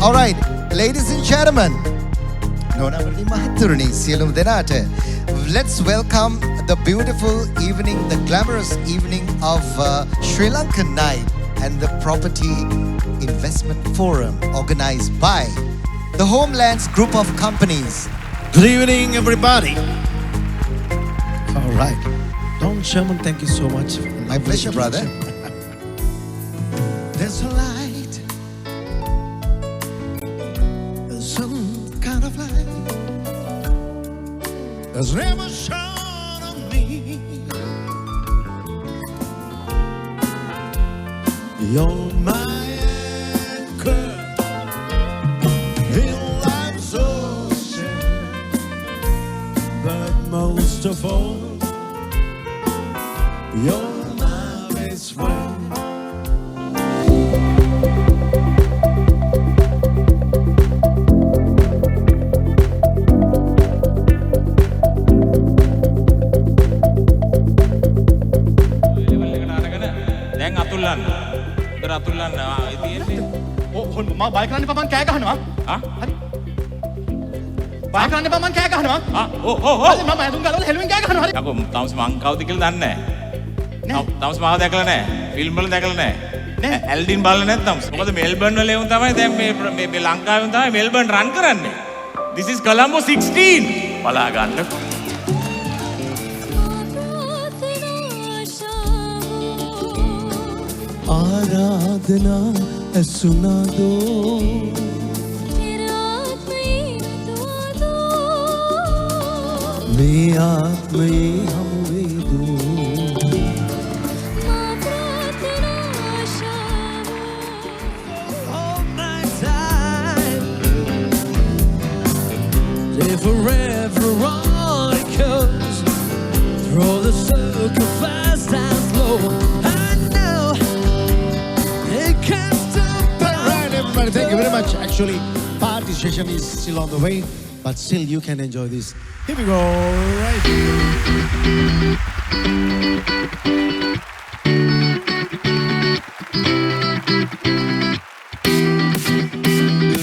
All right, ladies and gentlemen, Nonamali Mahathurani, Sielum Denate. Let's welcome the beautiful evening, the glamorous evening of Sri Lankan Night and the Property Investment Forum organized by the Homelands Group of Companies. Good evening, everybody. All right. Don Sherman, thank you so much. My pleasure, brother. There's a light. There's some kind of light that's never shone on me. You're my anchor in life's ocean, but most of all, you're my best friend. අතුල්ලන්න තියෙන්නේ මම බය කරන්න එපා මං කෑ ගහනවා හරි බය කරන්න එපා මං කෑ ගහනවා හරි මම ඇඳුම් ගලවලා හෙළුවෙන් කෑ ගහනවා හරි යකෝ තාමස් මං කවුද කියලා දන්නේ නැහැ තාමස් මාව දැකලා නැහැ ෆිල්ම් වල දැකලා නැහැ ඇල්ඩින් බලලා නැත්නම් මොකද මෙල්බර්න් වල එවුන් තමයි දැන් මේ ලංකාවෙන් තමයි මෙල්බර්න් රන් කරන්නේ this is Colombo 16 බලා ගන්න आराधना सुना दो तेरा आत्मा दुआ दो मैं आत्मा हम वे दो माँ प्रार्थना आशा all my time they forever on it goes throw the circle fast and slow Thank you very much. Actually, party session is still on the way, but still you can enjoy this. Here we go. Right.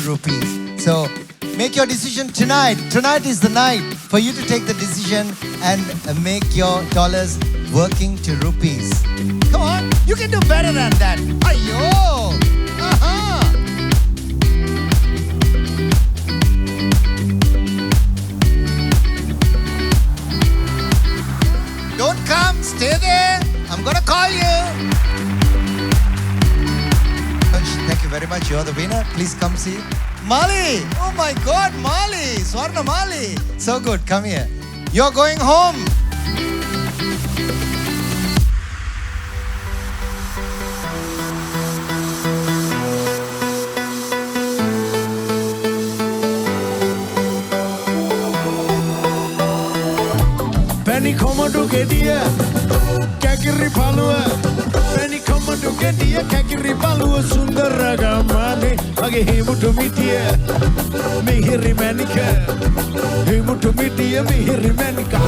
Rupees. So make your decision tonight. Tonight is the night for you to take the decision and make your dollars working to rupees. Come on, you can do better than that. Ayo! Don't come, stay there. I'm gonna call you. Thank you very much. You're the winner. Please come see. Mali! Oh my God, Mali! Swarna Mali! So good. Come here. You're going home. Penny komodo gediya kakiri palua Penny komodo gediya kakiri palua sundara gamane age himutu mitiya mihiri manika himutu mitiya mihiri manika